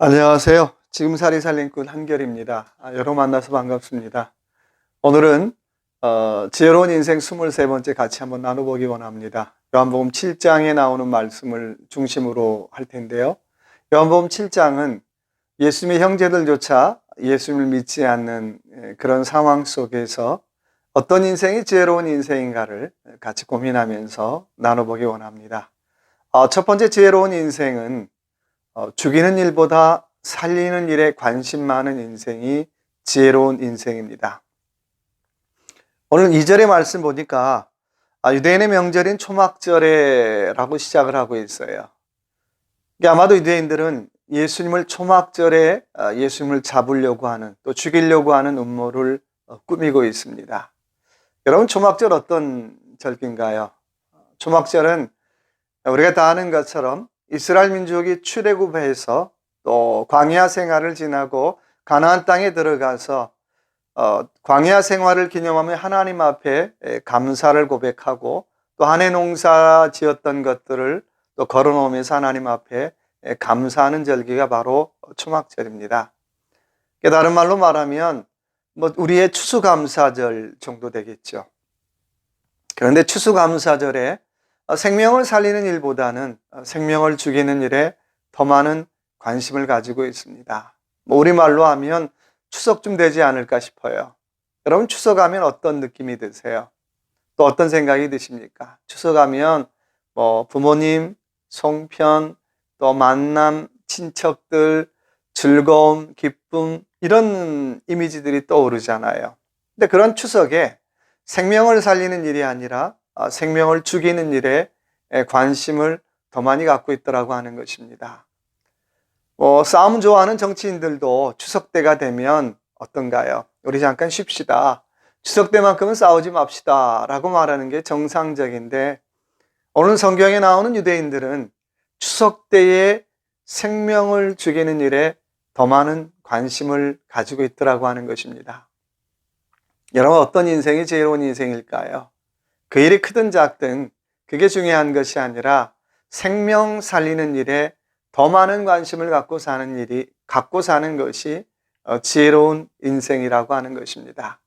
안녕하세요. 지금살이 살림꾼 한결입니다. 여러분 만나서 반갑습니다. 오늘은 지혜로운 인생 23번째 같이 한번 나눠보기 원합니다. 요한복음 7장에 나오는 말씀을 중심으로 할 텐데요. 요한복음 7장은 예수님의 형제들조차 예수님을 믿지 않는 그런 상황 속에서 어떤 인생이 지혜로운 인생인가를 같이 고민하면서 나눠보기 원합니다. 첫 번째 지혜로운 인생은 죽이는 일보다 살리는 일에 관심 많은 인생이 지혜로운 인생입니다. 오늘 2절의 말씀 보니까 유대인의 명절인 초막절에라고 시작을 하고 있어요. 아마도 유대인들은 예수님을 초막절에 예수님을 잡으려고 하는, 또 죽이려고 하는 음모를 꾸미고 있습니다. 여러분, 초막절 어떤 절기인가요? 초막절은 우리가 다 아는 것처럼 이스라엘 민족이 출애굽해서 또 광야 생활을 지나고 가나안 땅에 들어가서 광야 생활을 기념하며 하나님 앞에 감사를 고백하고 또 한 해 농사 지었던 것들을 또 걸어놓으면서 하나님 앞에 감사하는 절기가 바로 초막절입니다. 다른 말로 말하면 우리의 추수감사절 정도 되겠죠. 그런데 추수감사절에 생명을 살리는 일보다는 생명을 죽이는 일에 더 많은 관심을 가지고 있습니다. 우리말로 하면 추석쯤 되지 않을까 싶어요. 여러분, 추석하면 어떤 느낌이 드세요? 또 어떤 생각이 드십니까? 추석하면 부모님, 송편, 또 만남, 친척들, 즐거움, 기쁨, 이런 이미지들이 떠오르잖아요. 근데 그런 추석에 생명을 살리는 일이 아니라 생명을 죽이는 일에 관심을 더 많이 갖고 있더라고 하는 것입니다. 싸움 좋아하는 정치인들도 추석 때가 되면 어떤가요? 우리 잠깐 쉽시다. 추석 때만큼은 싸우지 맙시다 라고 말하는 게 정상적인데, 오늘 성경에 나오는 유대인들은 추석 때에 생명을 죽이는 일에 더 많은 관심을 가지고 있더라고 하는 것입니다. 여러분, 어떤 인생이 지혜로운 인생일까요? 그 일이 크든 작든 그게 중요한 것이 아니라 생명 살리는 일에 더 많은 관심을 갖고 사는 것이 지혜로운 인생이라고 하는 것입니다.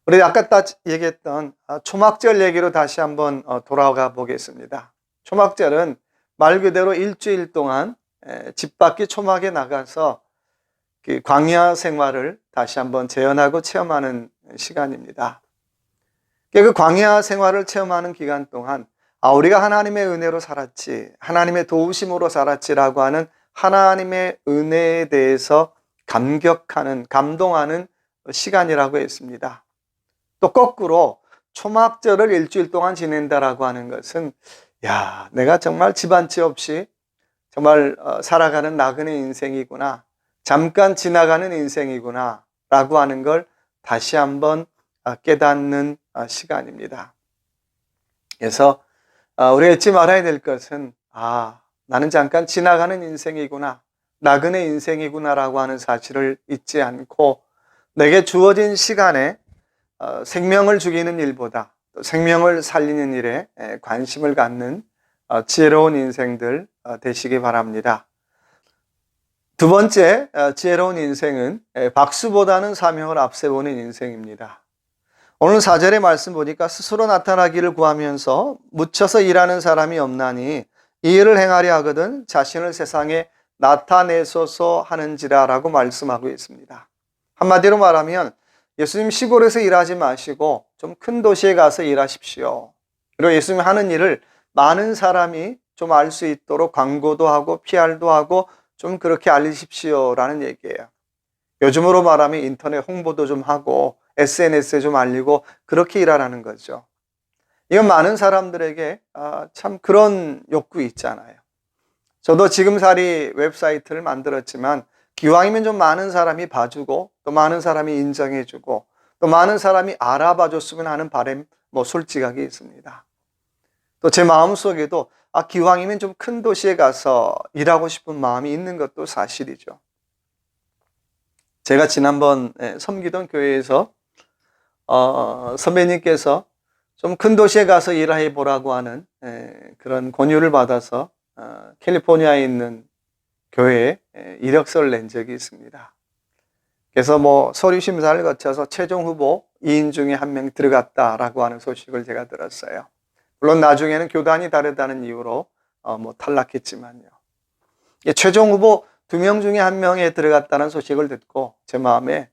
우리 아까 얘기했던 초막절 얘기로 다시 한번 돌아가 보겠습니다. 초막절은 말 그대로 일주일 동안 집 밖에 초막에 나가서 그 광야 생활을 다시 한번 재현하고 체험하는 시간입니다. 그 광야 생활을 체험하는 기간 동안 우리가 하나님의 은혜로 살았지, 하나님의 도우심으로 살았지라고 하는 하나님의 은혜에 대해서 감동하는 시간이라고 했습니다. 또 거꾸로 초막절을 일주일 동안 지낸다라고 하는 것은 내가 정말 집안치 없이 정말 살아가는 나그네 인생이구나, 잠깐 지나가는 인생이구나 라고 하는 걸 다시 한번 깨닫는 시간입니다. 그래서 우리가 잊지 말아야 될 것은 나는 잠깐 지나가는 인생이구나, 나그네 인생이구나 라고 하는 사실을 잊지 않고 내게 주어진 시간에 생명을 죽이는 일보다 생명을 살리는 일에 관심을 갖는 지혜로운 인생들 되시기 바랍니다. 두 번째 지혜로운 인생은 박수보다는 사명을 앞세우는 인생입니다. 오늘 4절의 말씀 보니까 스스로 나타나기를 구하면서 묻혀서 일하는 사람이 없나니 이 일을 행하려 하거든 자신을 세상에 나타내소서 하는지라 라고 말씀하고 있습니다. 한마디로 말하면 예수님 시골에서 일하지 마시고 좀 큰 도시에 가서 일하십시오. 그리고 예수님 하는 일을 많은 사람이 좀 알 수 있도록 광고도 하고 PR도 하고 좀 그렇게 알리십시오 라는 얘기예요. 요즘으로 말하면 인터넷 홍보도 좀 하고 SNS에 좀 알리고 그렇게 일하라는 거죠. 이건 많은 사람들에게 참 그런 욕구 있잖아요. 저도 지금살이 웹사이트를 만들었지만 기왕이면 좀 많은 사람이 봐주고 또 많은 사람이 인정해주고 또 많은 사람이 알아봐줬으면 하는 바람 솔직하게 있습니다. 또 제 마음속에도 기왕이면 좀 큰 도시에 가서 일하고 싶은 마음이 있는 것도 사실이죠. 제가 지난번 섬기던 교회에서 선배님께서 좀 큰 도시에 가서 일해 보라고 하는 그런 권유를 받아서 캘리포니아에 있는 교회에 이력서를 낸 적이 있습니다. 그래서 서류 심사를 거쳐서 최종 후보 2인 중에 한 명 들어갔다라고 하는 소식을 제가 들었어요. 물론 나중에는 교단이 다르다는 이유로 탈락했지만요. 최종 후보 2명 중에 한 명에 들어갔다는 소식을 듣고 제 마음에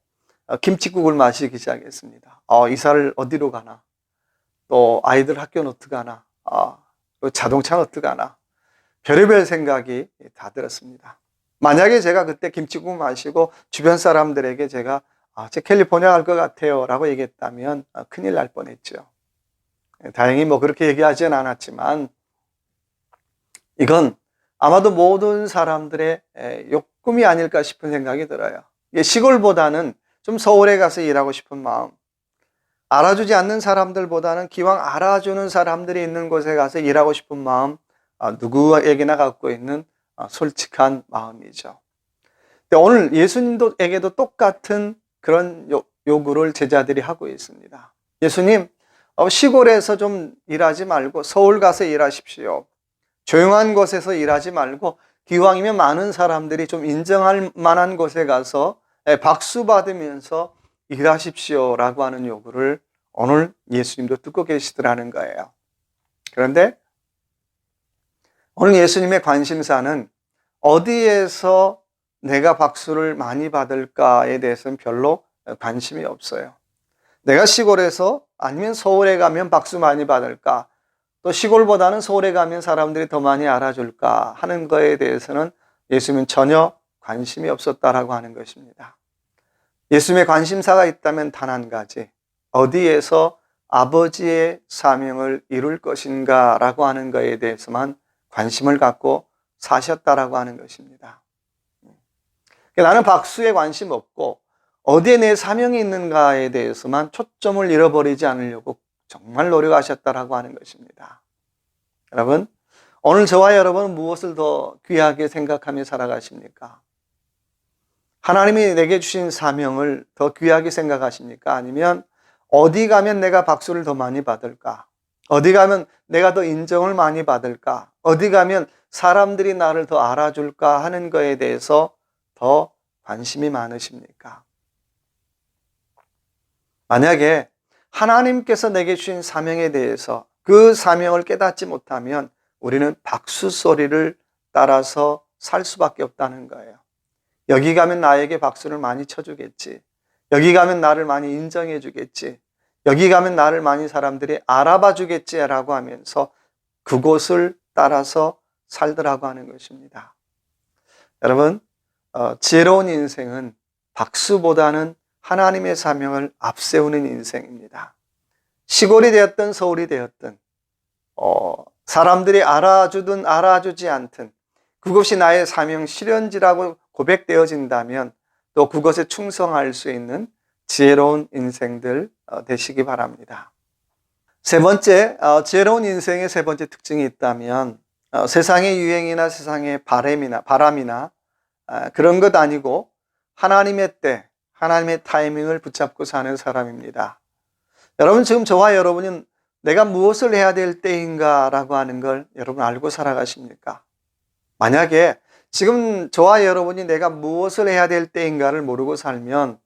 김칫국을 마시기 시작했습니다. 이사를 어디로 가나? 또 아이들 학교는 어떻게 가나? 자동차는 어떻게 가나? 별의별 생각이 다 들었습니다. 만약에 제가 그때 김칫국 마시고 주변 사람들에게 제가 제 캘리포니아 갈 것 같아요 라고 얘기했다면 큰일 날 뻔했죠. 다행히 그렇게 얘기하지는 않았지만 이건 아마도 모든 사람들의 욕심이 아닐까 싶은 생각이 들어요. 시골보다는 좀 서울에 가서 일하고 싶은 마음, 알아주지 않는 사람들보다는 기왕 알아주는 사람들이 있는 곳에 가서 일하고 싶은 마음, 누구에게나 갖고 있는 솔직한 마음이죠. 오늘 예수님에게도 똑같은 그런 요구를 제자들이 하고 있습니다. 예수님, 시골에서 좀 일하지 말고 서울 가서 일하십시오. 조용한 곳에서 일하지 말고 기왕이면 많은 사람들이 좀 인정할 만한 곳에 가서 박수 받으면서 일하십시오라고 하는 요구를 오늘 예수님도 듣고 계시더라는 거예요. 그런데 오늘 예수님의 관심사는 어디에서 내가 박수를 많이 받을까에 대해서는 별로 관심이 없어요. 내가 시골에서 아니면 서울에 가면 박수 많이 받을까? 또 시골보다는 서울에 가면 사람들이 더 많이 알아줄까 하는 거에 대해서는 예수님은 전혀 관심이 없었다라고 하는 것입니다. 예수님의 관심사가 있다면 단 한 가지, 어디에서 아버지의 사명을 이룰 것인가라고 하는 것에 대해서만 관심을 갖고 사셨다라고 하는 것입니다. 나는 박수에 관심 없고 어디에 내 사명이 있는가에 대해서만 초점을 잃어버리지 않으려고 정말 노력하셨다라고 하는 것입니다. 여러분, 오늘 저와 여러분은 무엇을 더 귀하게 생각하며 살아가십니까? 하나님이 내게 주신 사명을 더 귀하게 생각하십니까? 아니면 어디 가면 내가 박수를 더 많이 받을까? 어디 가면 내가 더 인정을 많이 받을까? 어디 가면 사람들이 나를 더 알아줄까 하는 거에 대해서 더 관심이 많으십니까? 만약에 하나님께서 내게 주신 사명에 대해서 그 사명을 깨닫지 못하면 우리는 박수 소리를 따라서 살 수밖에 없다는 거예요. 여기 가면 나에게 박수를 많이 쳐주겠지. 여기 가면 나를 많이 인정해 주겠지. 여기 가면 나를 많이 사람들이 알아봐 주겠지라고 하면서 그곳을 따라서 살더라고 하는 것입니다. 여러분, 지혜로운 인생은 박수보다는 하나님의 사명을 앞세우는 인생입니다. 시골이 되었든 서울이 되었든 사람들이 알아주든 알아주지 않든 그것이 나의 사명 실현지라고 고백되어진다면 또 그것에 충성할 수 있는 지혜로운 인생들 되시기 바랍니다. 세 번째, 지혜로운 인생의 세 번째 특징이 있다면 세상의 유행이나 세상의 바람이나 그런 것 아니고 하나님의 때, 하나님의 타이밍을 붙잡고 사는 사람입니다. 여러분, 지금 저와 여러분은 내가 무엇을 해야 될 때인가라고 하는 걸 여러분 알고 살아가십니까? 만약에 지금 저와 여러분이 내가 무엇을 해야 될 때인가를 모르고 살면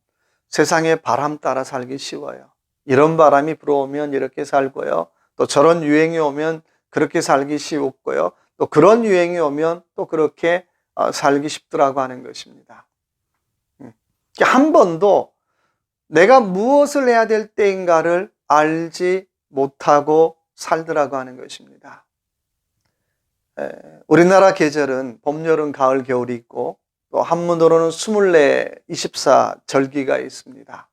세상의 바람 따라 살기 쉬워요. 이런 바람이 불어오면 이렇게 살고요. 또 저런 유행이 오면 그렇게 살기 쉽고요. 또 그런 유행이 오면 또 그렇게 살기 쉽더라고 하는 것입니다. 한 번도 내가 무엇을 해야 될 때인가를 알지 못하고 살더라고 하는 것입니다. 우리나라 계절은 봄, 여름, 가을, 겨울이 있고 또 한문으로는 24, 24절기가 있습니다.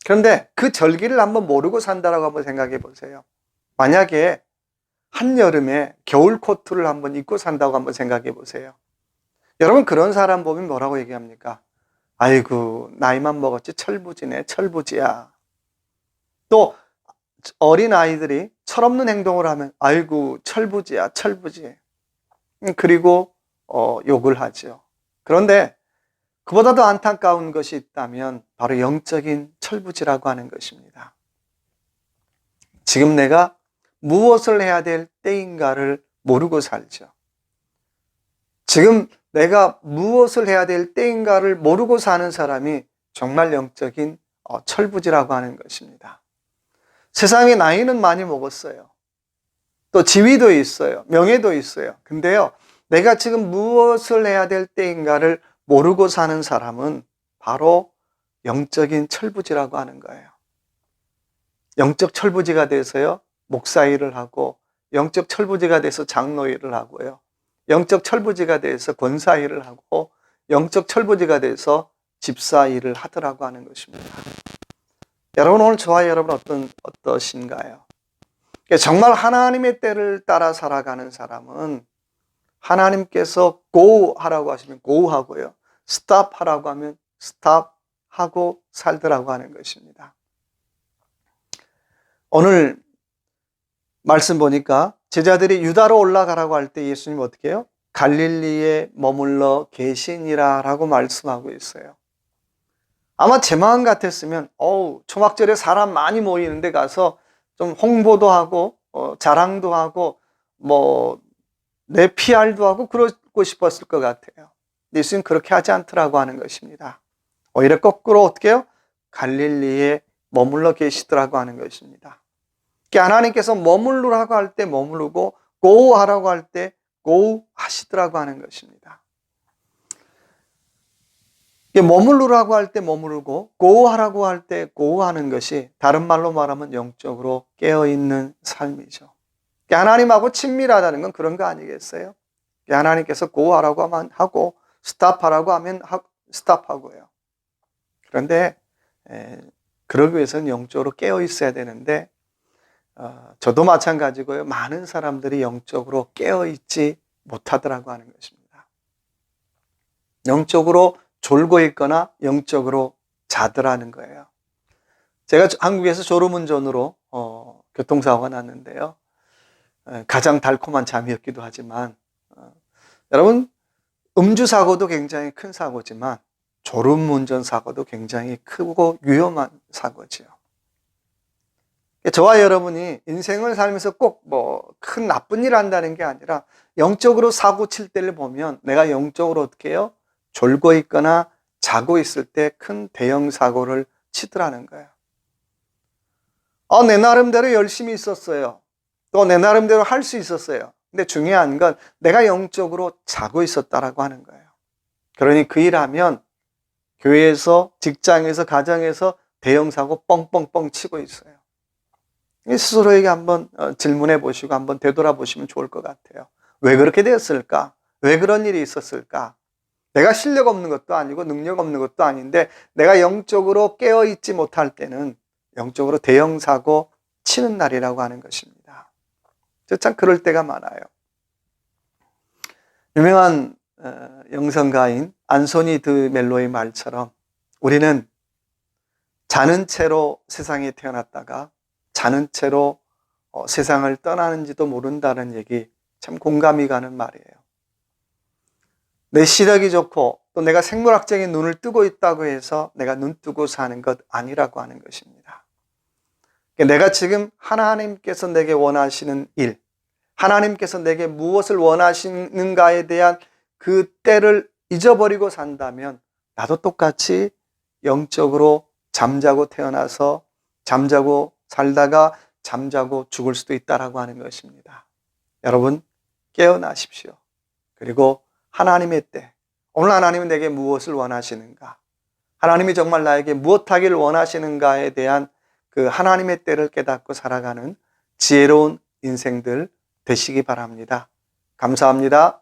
그런데 그 절기를 한번 모르고 산다라고 한번 생각해 보세요. 만약에 한여름에 겨울 코트를 한번 입고 산다고 한번 생각해 보세요. 여러분, 그런 사람 보면 뭐라고 얘기합니까? 아이고, 나이만 먹었지 철부지네, 철부지야. 또 어린 아이들이 철없는 행동을 하면 아이고, 철부지야, 철부지. 그리고 욕을 하죠. 그런데 그보다 더 안타까운 것이 있다면 바로 영적인 철부지라고 하는 것입니다. 지금 내가 무엇을 해야 될 때인가를 모르고 살죠. 지금 내가 무엇을 해야 될 때인가를 모르고 사는 사람이 정말 영적인 철부지라고 하는 것입니다. 세상에 나이는 많이 먹었어요. 또 지위도 있어요. 명예도 있어요. 근데요, 내가 지금 무엇을 해야 될 때인가를 모르고 사는 사람은 바로 영적인 철부지라고 하는 거예요. 영적 철부지가 돼서요, 목사 일을 하고, 영적 철부지가 돼서 장로 일을 하고요, 영적 철부지가 돼서 권사 일을 하고, 영적 철부지가 돼서 집사 일을 하더라고 하는 것입니다. 여러분, 오늘 저와 여러분 어떠신가요? 정말 하나님의 때를 따라 살아가는 사람은 하나님께서 go 하라고 하시면 go 하고요, stop 하라고 하면 stop 하고 살더라고 하는 것입니다. 오늘 말씀 보니까 제자들이 유다로 올라가라고 할 때 예수님 어떻게 해요? 갈릴리에 머물러 계시니라 라고 말씀하고 있어요. 아마 제 마음 같았으면 초막절에 사람 많이 모이는 데 가서 좀 홍보도 하고 자랑도 하고 내 PR도 하고 그러고 싶었을 것 같아요. 예수님 그렇게 하지 않더라고 하는 것입니다. 오히려 거꾸로 어떻게 해요? 갈릴리에 머물러 계시더라고 하는 것입니다. 하나님께서 머물르라고 할 때 머무르고 go 하라고 할 때 go 하시더라고 하는 것입니다. 머무르라고 할 때 머무르고 go 하라고 할 때 go 하는 것이 다른 말로 말하면 영적으로 깨어있는 삶이죠. 하나님하고 친밀하다는 건 그런 거 아니겠어요? 하나님께서 go 하라고 하면 하고 stop 하라고 하면 stop 하고요. 그런데 그러기 위해서는 영적으로 깨어 있어야 되는데 저도 마찬가지고요. 많은 사람들이 영적으로 깨어 있지 못하더라고 하는 것입니다. 영적으로 졸고 있거나 영적으로 자더라는 거예요. 제가 한국에서 졸음운전으로 교통사고가 났는데요. 가장 달콤한 잠이었기도 하지만 여러분, 음주사고도 굉장히 큰 사고지만 졸음운전 사고도 굉장히 크고 위험한 사고죠. 저와 여러분이 인생을 살면서 꼭 큰 나쁜 일 한다는 게 아니라 영적으로 사고 칠 때를 보면 내가 영적으로 어떻게 해요? 졸고 있거나 자고 있을 때 큰 대형 사고를 치더라는 거예요. 내 나름대로 열심히 있었어요. 또 내 나름대로 할 수 있었어요. 근데 중요한 건 내가 영적으로 자고 있었다라고 하는 거예요. 그러니 그 일하면 교회에서, 직장에서, 가정에서 대형 사고 뻥뻥뻥 치고 있어요. 스스로에게 한번 질문해 보시고 한번 되돌아보시면 좋을 것 같아요. 왜 그렇게 되었을까? 왜 그런 일이 있었을까? 내가 실력 없는 것도 아니고 능력 없는 것도 아닌데 내가 영적으로 깨어있지 못할 때는 영적으로 대형 사고 치는 날이라고 하는 것입니다. 참 그럴 때가 많아요. 유명한 영성가인 안소니 드 멜로의 말처럼 우리는 자는 채로 세상에 태어났다가 자는 채로 세상을 떠나는지도 모른다는 얘기, 참 공감이 가는 말이에요. 내 시력이 좋고 또 내가 생물학적인 눈을 뜨고 있다고 해서 내가 눈 뜨고 사는 것 아니라고 하는 것입니다. 내가 지금 하나님께서 내게 원하시는 일, 하나님께서 내게 무엇을 원하시는가에 대한 그 때를 잊어버리고 산다면 나도 똑같이 영적으로 잠자고 태어나서 잠자고 살다가 잠자고 죽을 수도 있다라고 하는 것입니다. 여러분, 깨어나십시오. 그리고 하나님의 때, 오늘 하나님은 내게 무엇을 원하시는가? 하나님이 정말 나에게 무엇하기를 원하시는가에 대한 그 하나님의 때를 깨닫고 살아가는 지혜로운 인생들 되시기 바랍니다. 감사합니다.